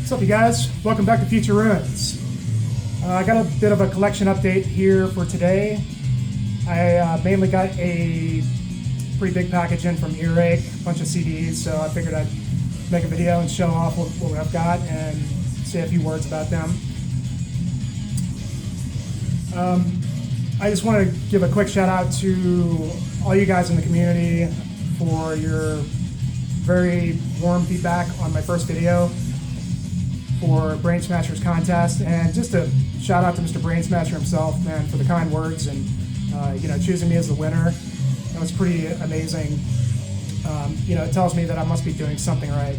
What's up, you guys? Welcome back to Future Ruins. I got a bit of a collection update here for today. I mainly got a pretty big package in from Earache, a bunch of CDs, so I figured I'd make a video and show off what I've got and say a few words about them. I just want to give a quick shout out to all you guys in the community for your very warm feedback on my first video for Brain Smashers contest, and just a shout out to Mr. Brain Smasher himself, man, for the kind words and choosing me as the winner. That was pretty amazing. It tells me that I must be doing something right.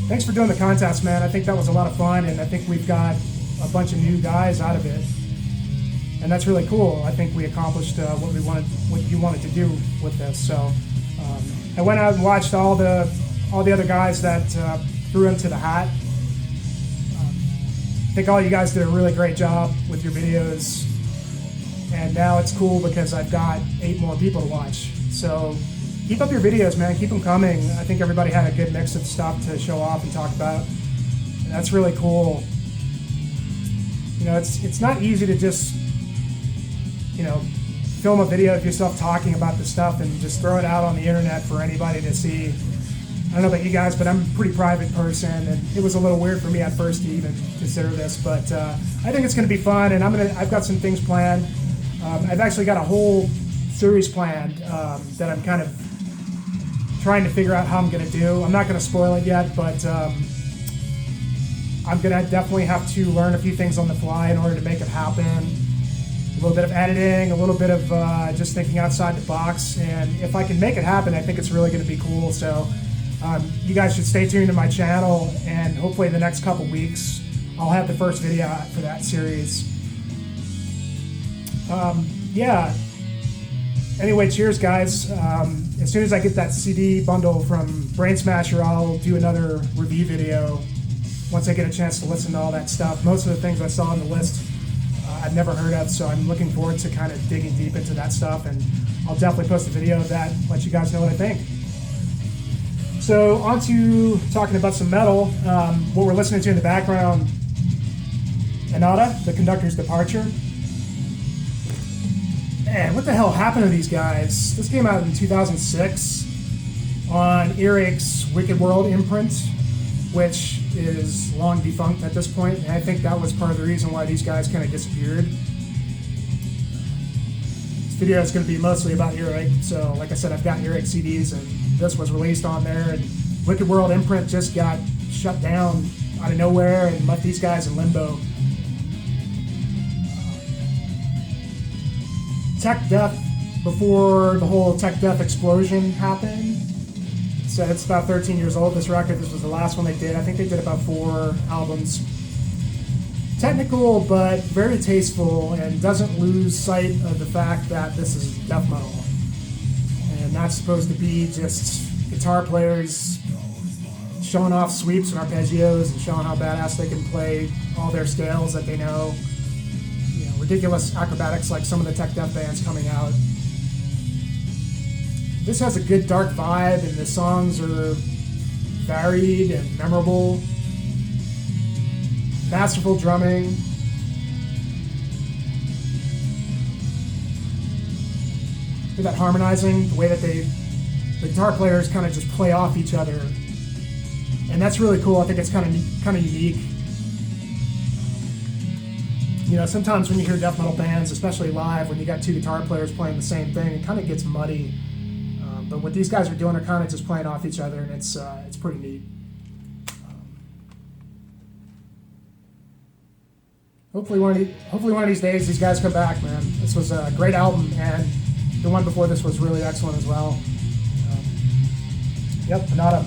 Thanks for doing the contest, man. I think that was a lot of fun, and I think we've got a bunch of new guys out of it, and that's really cool. I think we accomplished what you wanted to do with this. So I went out and watched all the other guys that threw into the hat. I think all you guys did a really great job with your videos, and now it's cool because I've got 8 more people to watch. So keep up your videos, man. Keep them coming. I think everybody had a good mix of stuff to show off and talk about, and that's really cool. It's not easy to just film a video of yourself talking about the stuff and just throw it out on the internet for anybody to see. I don't know about you guys, but I'm a pretty private person, and it was a little weird for me at first to even consider this, but I think it's going to be fun, and I've got some things planned. I've actually got a whole series planned that I'm kind of trying to figure out how I'm going to do. I'm not going to spoil it yet, but I'm going to definitely have to learn a few things on the fly in order to make it happen. A little bit of editing, a little bit of just thinking outside the box, and if I can make it happen, I think it's really going to be cool. So you guys should stay tuned to my channel, and hopefully in the next couple weeks I'll have the first video out for that series. Anyway, cheers, guys. As soon as I get that CD bundle from Brain Smasher, I'll do another review video once I get a chance to listen to all that stuff. Most of the things I saw on the list I've never heard of, so I'm looking forward to kind of digging deep into that stuff, and I'll definitely post a video of that, let you guys know what I think. So on to talking about some metal. What we're listening to in the background, Inada, The Conductor's Departure. Man, what the hell happened to these guys? This came out in 2006 on Earache's Wicked World imprint, which is long defunct at this point, and I think that was part of the reason why these guys kind of disappeared. This video is going to be mostly about Earache, so like I said, I've got Earache CDs, and this was released on there, and Wicked World imprint just got shut down out of nowhere and left these guys in limbo. Tech Death, before the whole Tech Death explosion happened, so it's about 13 years old, this record. This was the last one they did. I think they did about 4 albums. Technical, but very tasteful, and doesn't lose sight of the fact that this is death metal. And that's supposed to be just guitar players showing off sweeps and arpeggios and showing how badass they can play all their scales that they know. Ridiculous acrobatics like some of the Tech Death bands coming out. This has a good dark vibe, and the songs are varied and memorable. Masterful drumming. Look at that harmonizing, the way that the guitar players kind of just play off each other. And that's really cool. I think it's kind of unique. Sometimes when you hear death metal bands, especially live, when you got 2 guitar players playing the same thing, it kind of gets muddy. But what these guys are doing are kind of just playing off each other, and it's pretty neat. Hopefully one of these days these guys come back, man. This was a great album, and the one before this was really excellent as well. Inada.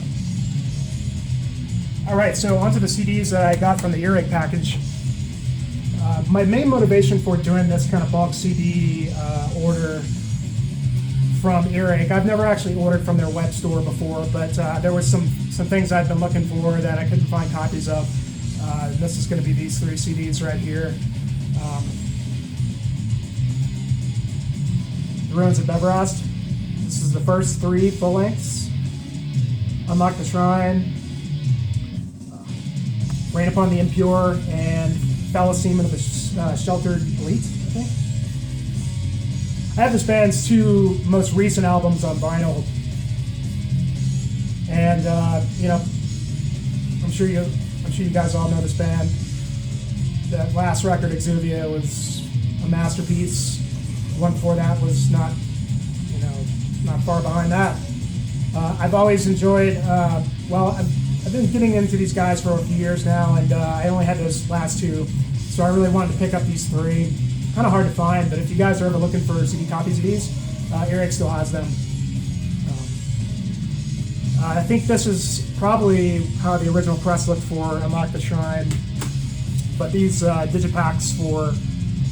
All right, so onto the CDs that I got from the Earache package. My main motivation for doing this kind of bulk CD order from Earache, I've never actually ordered from their web store before, but there was some things I've been looking for that I couldn't find copies of. This is going to be these 3 CDs right here. The Ruins of Beverast. This is the first 3 full lengths. Unlock the Shrine. Rain Upon the Impure, and Foul Semen of the Sheltered Elite, I think. I have this band's two most recent albums on vinyl, and I'm sure you guys all know this band. That last record, Exuvia, was a masterpiece. The one before that was not far behind that. I've always enjoyed. I've been getting into these guys for a few years now, and I only had those last two, so I really wanted to pick up these three. Kind of hard to find, but if you guys are ever looking for CD copies of these, Earache still has them. I think this is probably how the original press looked for Unlock the Shrine, but these digipacks for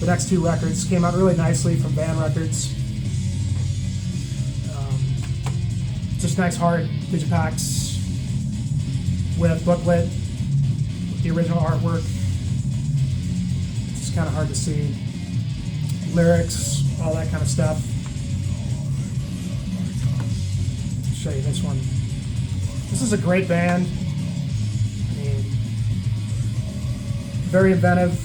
the next two records came out really nicely from Van Records. Just nice hard digipacks with booklet, with the original artwork. It's just kind of hard to see. Lyrics, all that kind of stuff. I'll show you this one. This is a great band. I mean, very inventive.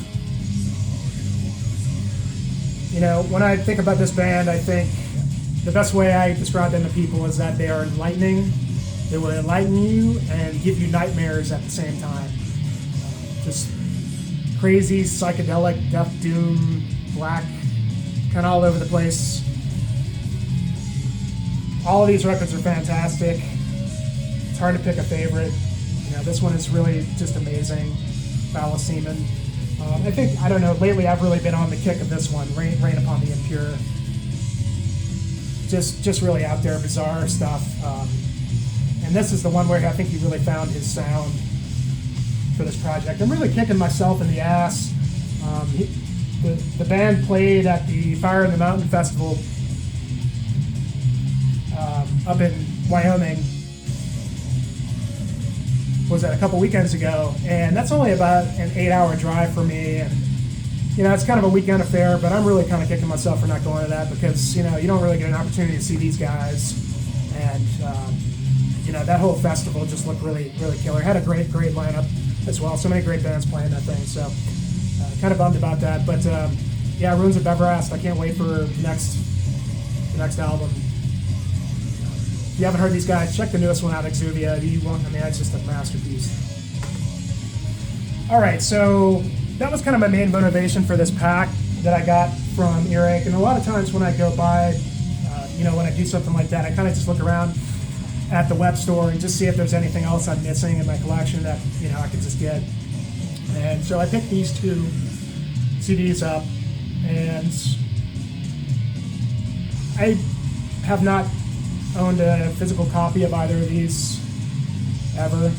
When I think about this band, I think the best way I describe them to people is that they are enlightening. They will enlighten you and give you nightmares at the same time. Just crazy, psychedelic, death, doom, black, kind of all over the place. All of these records are fantastic. It's hard to pick a favorite. This one is really just amazing. Foul Semen. I don't know, lately I've really been on the kick of this one, Rain Upon the Impure. Just really out there, bizarre stuff. And this is the one where I think he really found his sound for this project. I'm really kicking myself in the ass. The band played at the Fire in the Mountain Festival up in Wyoming. Was that a couple weekends ago? And that's only about an 8-hour drive for me. And it's kind of a weekend affair, but I'm really kind of kicking myself for not going to that because you don't really get an opportunity to see these guys. And that whole festival just looked really, really killer. Had a great lineup as well. So many great bands playing that thing. So kind of bummed about that. But Ruins of Beverast. I can't wait for the next album. If you haven't heard these guys, check the newest one out, Exuvia. It's just a masterpiece. All right, so that was kind of my main motivation for this pack that I got from Earache. And a lot of times when I go by, when I do something like that, I kind of just look around at the web store and just see if there's anything else I'm missing in my collection that I could just get. And so I picked these two CDs up, and I have not owned a physical copy of either of these ever.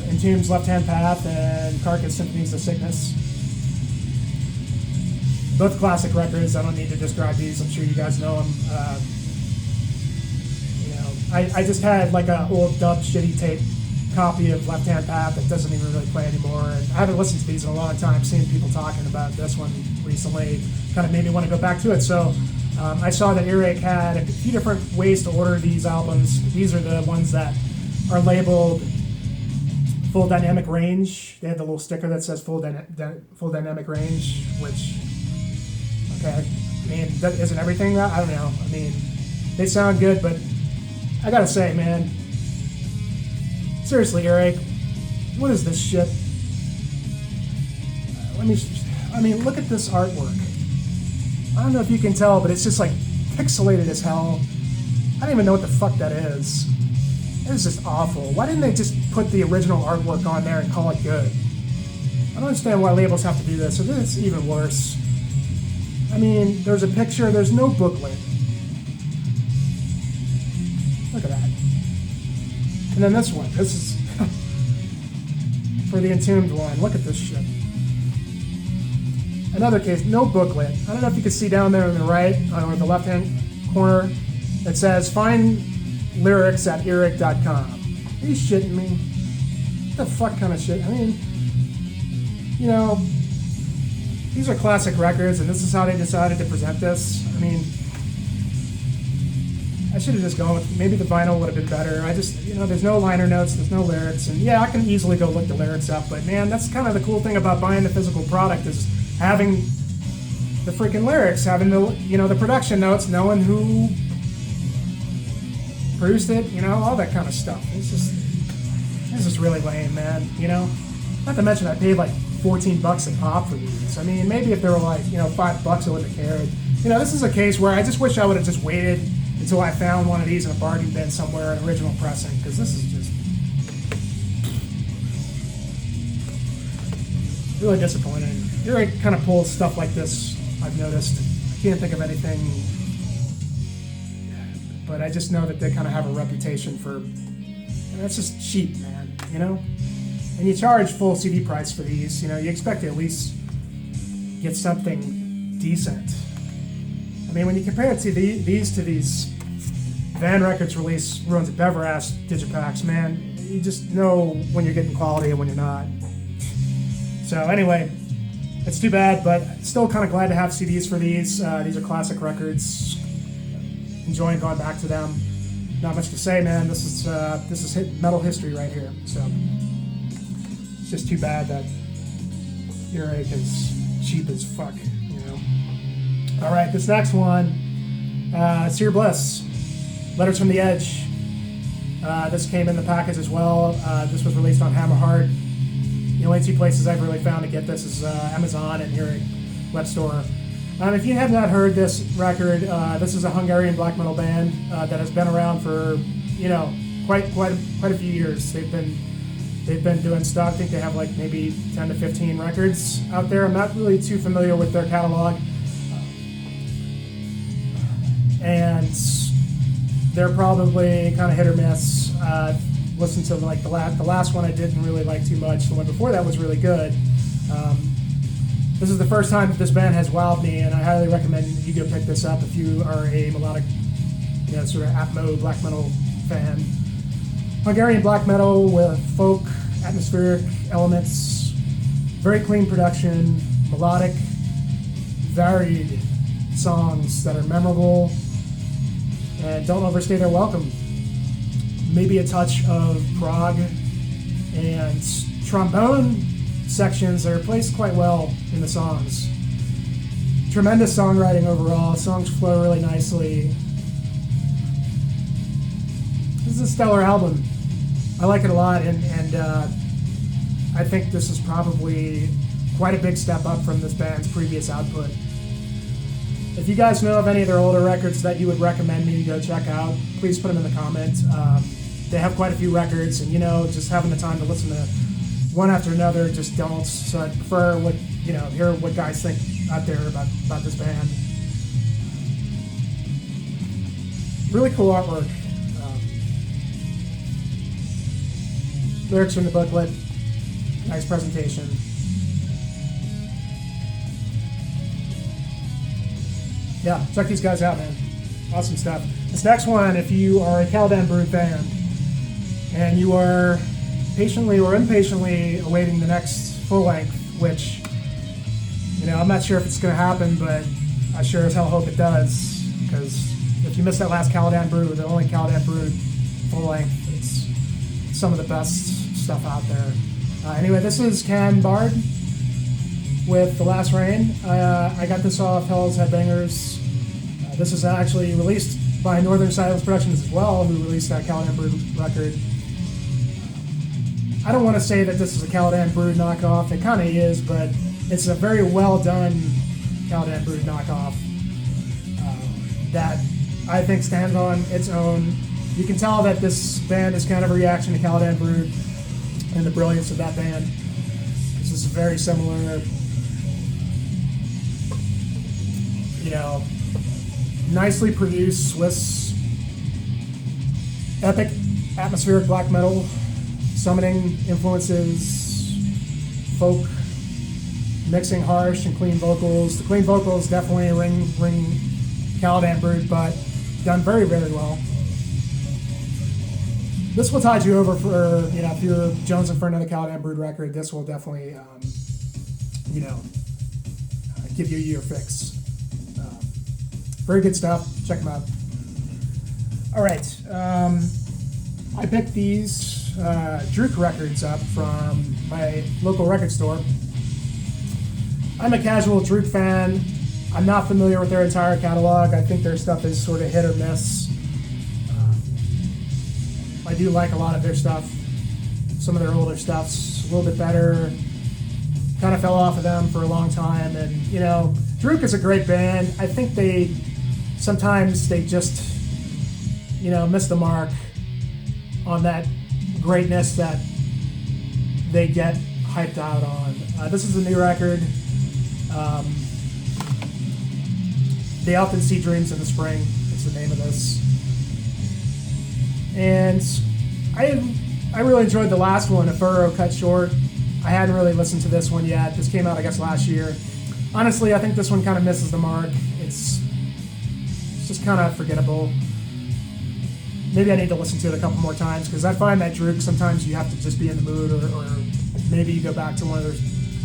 Entombed's Left Hand Path and Carcass Symphonies of Sickness. Both classic records. I don't need to describe these. I'm sure you guys know them. I just had like an old dubbed shitty tape copy of Left Hand Path that doesn't even really play anymore. And I haven't listened to these in a long time. Seeing people talking about this one recently kind of made me want to go back to it. So I saw that Earache had a few different ways to order these albums. These are the ones that are labeled Full Dynamic Range. They have the little sticker that says Full Dynamic Range, which, okay, that isn't everything that? I don't know. They sound good, but I gotta say, man, seriously, Earache, what is this shit? Look at this artwork. I don't know if you can tell, but it's just like pixelated as hell. I don't even know what the fuck that is. It is just awful. Why didn't they just put the original artwork on there and call it good? I don't understand why labels have to do this, so this is even worse. There's a picture, there's no booklet. Look at that. And then this one. This is for the Entombed one. Look at this shit. Another case, no booklet. I don't know if you can see down there on the right, or the left-hand corner, it says, find lyrics at earache.com. Are you shitting me? What the fuck kind of shit? These are classic records, and this is how they decided to present this. I should have just gone with, maybe the vinyl would have been better. I just, there's no liner notes, there's no lyrics, and yeah, I can easily go look the lyrics up, but man, that's kind of the cool thing about buying the physical product is having the freaking lyrics, having the production notes, knowing who produced it, all that kind of stuff. This is really lame, man, Not to mention I paid like $14 a pop for these. I mean, maybe if they were like, $5, I wouldn't have cared. This is a case where I just wish I would have just waited until I found one of these in a bargain bin somewhere, an original pressing, because this is just really disappointing. Earache kind of pulls stuff like this, I've noticed. I can't think of anything, but I just know that they kind of have a reputation for, that's just cheap, man, And you charge full CD price for these, you expect to at least get something decent. I mean, when you compare it to these to these Van Records release Ruins of Bever-ass digipacks, man, you just know when you're getting quality and when you're not. So anyway, it's too bad, but still kind of glad to have CDs for these. These are classic records. Enjoying going back to them. Not much to say, man. This is metal history right here. So it's just too bad that Earache is cheap as fuck, All right, this next one, Seer Bliss, Letters from the Edge. This came in the package as well. This was released on Hammerheart. The only two places I've really found to get this is Amazon and Earache web store. If you have not heard this record, this is a Hungarian black metal band that has been around for quite a few years. They've been doing stuff. I think they have like maybe 10 to 15 records out there. I'm not really too familiar with their catalog, and they're probably kind of hit or miss. Listened to like the last one I didn't really like too much. The one before that was really good. This is the first time that this band has wowed me, and I highly recommend you go pick this up if you are a melodic, sort of atmo black metal fan. Hungarian black metal with folk, atmospheric elements, very clean production, melodic, varied songs that are memorable and don't overstay their welcome. Maybe a touch of prog and trombone sections that are placed quite well in the songs. Tremendous songwriting overall. Songs flow really nicely. This is a stellar album. I like it a lot, and I think this is probably quite a big step up from this band's previous output. If you guys know of any of their older records that you would recommend me to go check out, please put them in the comments. They have quite a few records, and just having the time to listen to one after another just don't. So I prefer hear what guys think out there about this band. Really cool artwork. Lyrics from the booklet. Nice presentation. Yeah, check these guys out, man. Awesome stuff. This next one, if you are a Caladan Brood fan and you are patiently or impatiently awaiting the next full length, which, I'm not sure if it's going to happen, but I sure as hell hope it does, because if you missed that last Caladan Brood, the only Caladan Brood full length, it's some of the best stuff out there. Anyway, this is Can Bard with The Last Rain. I got this off Hell's Headbangers. This is actually released by Northern Silence Productions as well, who released that Caladan Brood record. I don't want to say that this is a Caladan Brood knockoff. It kind of is, but it's a very well done Caladan Brood knockoff that I think stands on its own. You can tell that this band is kind of a reaction to Caladan Brood and the brilliance of that band. This is very similar, nicely produced Swiss epic atmospheric black metal, summoning influences, folk, mixing harsh and clean vocals. The clean vocals definitely ring Caladan Brood, but done very, very well. This will tide you over for, if you're jonesing for another Caladan Brood record, this will definitely, give you your fix. Very good stuff. Check them out. All right. I picked these Drook records up from my local record store. I'm a casual Drook fan. I'm not familiar with their entire catalog. I think their stuff is sort of hit or miss. I do like a lot of their stuff. Some of their older stuff's a little bit better. Kind of fell off of them for a long time. And, you know, Drook is a great band. I think sometimes they just, you know, miss the mark on that greatness that they get hyped out on. This is a new record. They Often See Dreams in the Spring is the name of this. And I really enjoyed the last one, A Furrow Cut Short. I hadn't really listened to this one yet. This came out, I guess, last year. Honestly, I think this one kind of misses the mark. It's just kind of forgettable. Maybe I need to listen to it a couple more times, because I find that Drook, sometimes you have to just be in the mood, or maybe you go back to one of their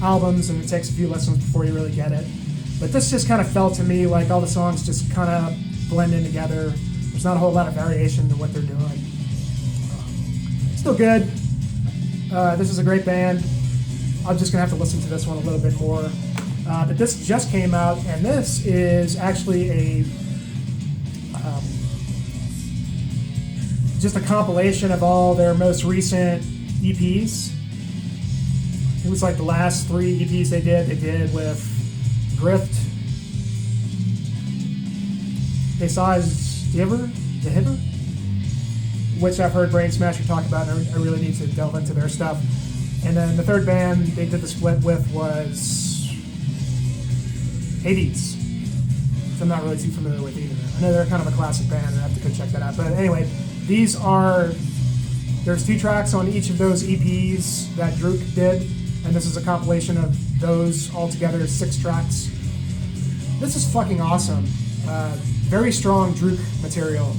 albums and it takes a few listens before you really get it. But this just kind of felt to me like all the songs just kind of blend in together. There's not a whole lot of variation to what they're doing. Still good. This is a great band. I'm just going to have to listen to this one a little bit more. But this just came out, and this is actually just a compilation of all their most recent EPs. It was like the last 3 EPs they did with Grift, Dehiver, which I've heard Brain Smasher talk about, and I really need to delve into their stuff. And then the third band they did the split with was Hades, which I'm not really too familiar with either. I know they're kind of a classic band, and I have to go check that out. But anyway, there's 2 tracks on each of those EPs that Drook did, and this is a compilation of those all together, 6 tracks. This is fucking awesome. Very strong Drook material.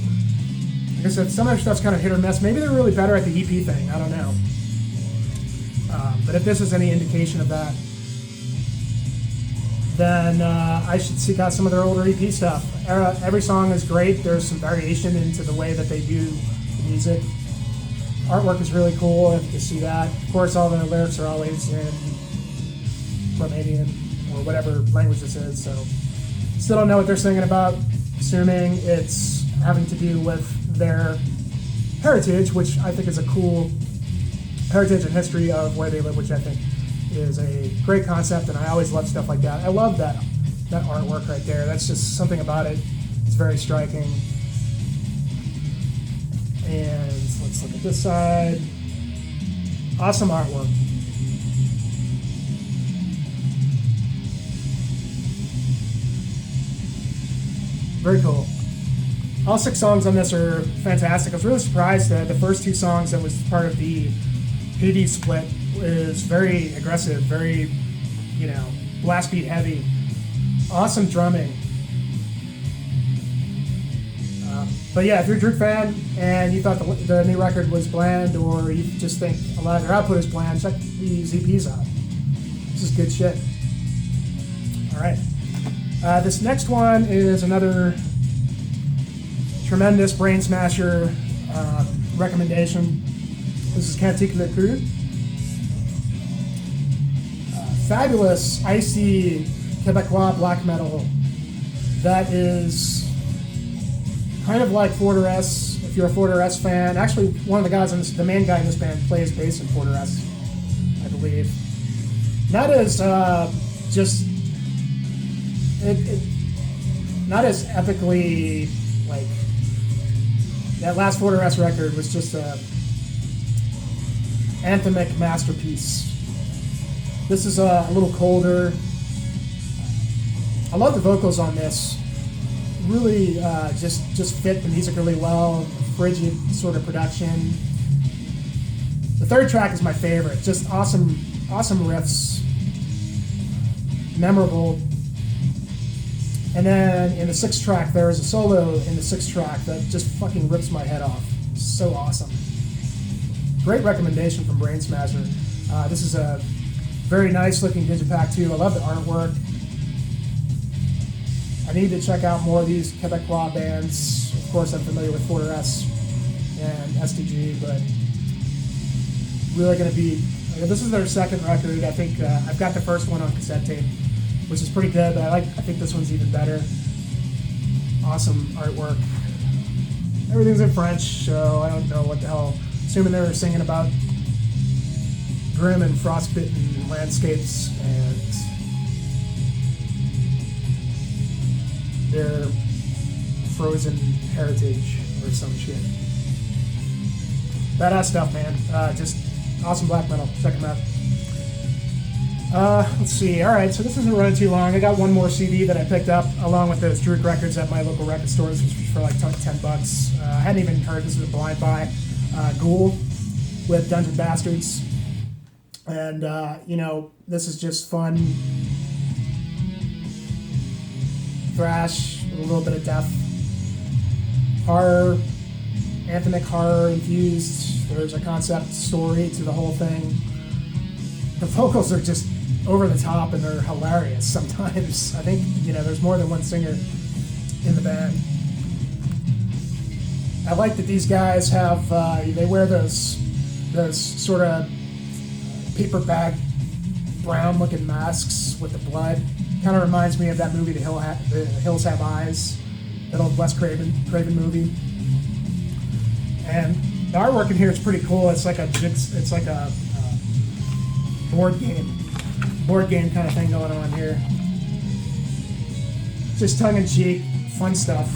Like I said, some of their stuff's kind of hit or miss. Maybe they're really better at the EP thing. I don't know. But if this is any indication of that, then I should seek out some of their older EP stuff. Every song is great. There's some variation into the way that they do the music. Artwork is really cool if you see that. Of course, all the lyrics are always in Romanian or whatever language this is, so still don't know what they're singing about, assuming it's having to do with their heritage, which I think is a cool heritage and history of where they live, which I think is a great concept, and I always love stuff like that. I love that artwork right there. That's just something about it. It's very striking. And let's look at this side. Awesome artwork. Very cool. All 6 songs on this are fantastic. I was really surprised that the first 2 songs that was part of the Hades split is very aggressive, very, blast beat heavy. Awesome drumming. But yeah, if you're a Drook fan and you thought the new record was bland, or you just think a lot of their output is bland, check these EPs out. This is good shit. All right. This next one is another tremendous Brain Smasher recommendation. This is Cantique le Coeur. Fabulous, icy Quebecois black metal that is kind of like Fortress, if you're a Fortress fan. Actually, one of the guys the main guy in this band plays bass in Fortress, I believe. Not as not as epically, like, that last Fortress record was just a anthemic masterpiece. This is a little colder. I love the vocals on this. Really just fit the music really well. Frigid sort of production. The third track is my favorite. Just awesome riffs. Memorable. And then in the 6th track, there is a solo in the 6th track that just fucking rips my head off. So awesome. Great recommendation from Brain Smasher. This is a very nice looking digipack too. I love the artwork. I I need to check out more of these Quebecois bands. Of course, I'm familiar with Fortress and STG, but really going to be. This is their second record. I think I've got the first one on cassette tape, which is pretty good. But I think this one's even better. Awesome artwork. Everything's in French, so I don't know what the hell. Assuming they were singing about grim and frostbitten landscapes and their frozen heritage or some shit. Badass stuff, man. Just awesome black metal. Check them out. Let's see. All right, so this isn't running too long. I got one more CD that I picked up along with those Druid records at my local record stores, which was for like $10. I hadn't even heard. This was a blind buy. Ghoul with Dungeon Bastards, and this is just fun thrash with a little bit of death, horror, anthemic horror infused. There's a concept story to the whole thing. The vocals are just over the top and they're hilarious sometimes. I think there's more than one singer in the band. I like that these guys have they wear those sort of paper bag brown looking masks with the blood. Kind of reminds me of that movie, The Hills Have Eyes, that old Wes Craven movie. And the artwork in here is pretty cool. It's like a board game kind of thing going on here. Just tongue in cheek, fun stuff.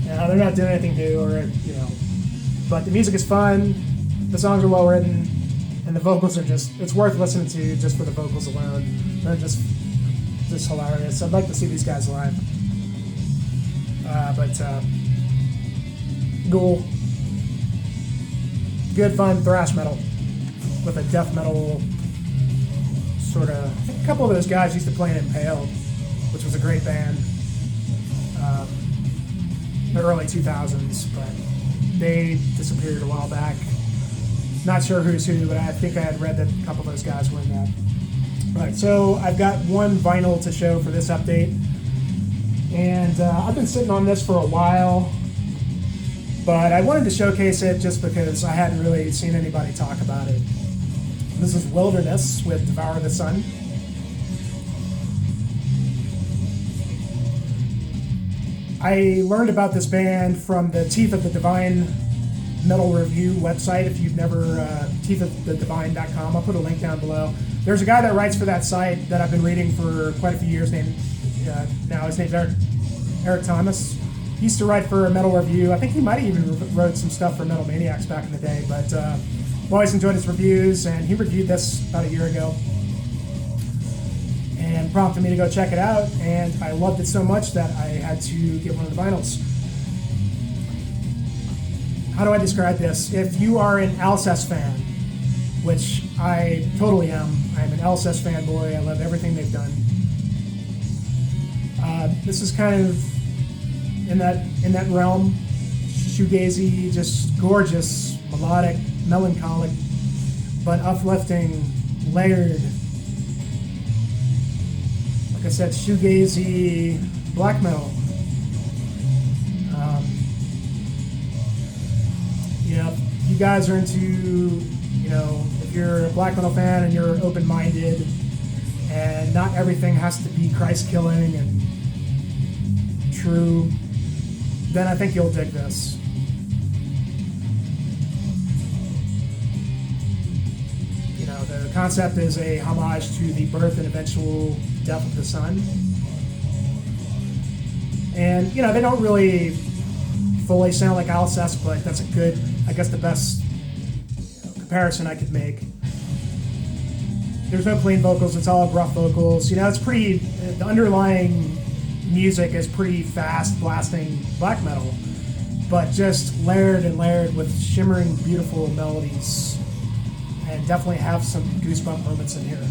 They're not doing anything new but the music is fun, the songs are well written, and the vocals are it's worth listening to just for the vocals alone. They're just hilarious. I'd like to see these guys live. Ghoul. Good fun thrash metal with a death metal sort of. I think a couple of those guys used to play in Impaled, which was a great band. The early 2000s, but they disappeared a while back. Not sure who's who, but I think I had read that a couple of those guys were in that. Alright, so I've got one vinyl to show for this update. And I've been sitting on this for a while, but I wanted to showcase it just because I hadn't really seen anybody talk about it. This is Wilderness with Devour the Sun. I learned about this band from the Teeth of the Divine Metal Review website. If you've never, teethofthedivine.com, I'll put a link down below. There's a guy that writes for that site that I've been reading for quite a few years named, now his name's Eric Thomas. He used to write for Metal Review. I think he might have even wrote some stuff for Metal Maniacs back in the day, but I've always enjoyed his reviews, and he reviewed this about a year ago and prompted me to go check it out, and I loved it so much that I had to get one of the vinyls. How do I describe this? If you are an Alcest fan, which I totally am, I'm an Alcest fanboy, I love everything they've done. This is kind of in that realm, shoegazy, just gorgeous, melodic, melancholic, but uplifting, layered. Like I said, shoegazy, black metal. If you guys are into, if you're a black metal fan and you're open-minded, and not everything has to be Christ-killing and true, then I think you'll dig this. The concept is a homage to the birth and eventual death of the sun. And, they don't really fully sound like Alcest, but that's a good, I guess the best comparison I could make. There's no clean vocals, it's all rough vocals. It's pretty, the underlying music is pretty fast, blasting black metal, but just layered and layered with shimmering, beautiful melodies. And definitely have some goosebump moments in here.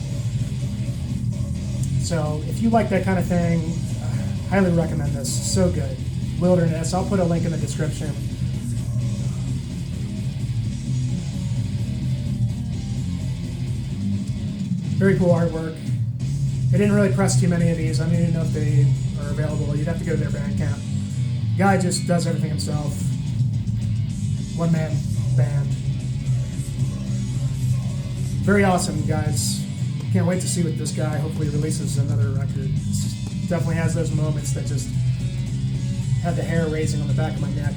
So if you like that kind of thing, I highly recommend this. So good. Wilderness. I'll put a link in the description. Very cool artwork. They didn't really press too many of these. I don't even know if they are available. You'd have to go to their Bandcamp. Guy just does everything himself. One-man band. Very awesome, guys. Can't wait to see what this guy hopefully releases another record. Definitely has those moments that just had the hair raising on the back of my neck.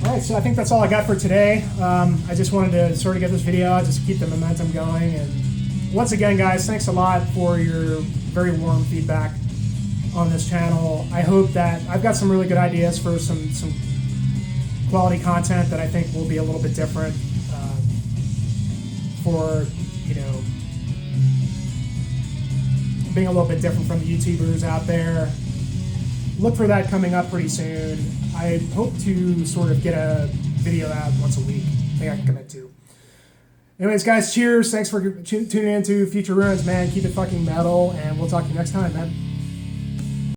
All right, so I think that's all I got for today. I just wanted to sort of get this video out, just keep the momentum going. And once again, guys, thanks a lot for your very warm feedback on this channel. I hope that I've got some really good ideas for some quality content that I think will be a little bit different for, you know, being a little bit different from the YouTubers out there. Look for that coming up pretty soon. I hope to sort of get a video out once a week. I think I can commit to. Anyways, guys, cheers. Thanks for tuning in to Future Ruins, man. Keep it fucking metal, and we'll talk to you next time, man.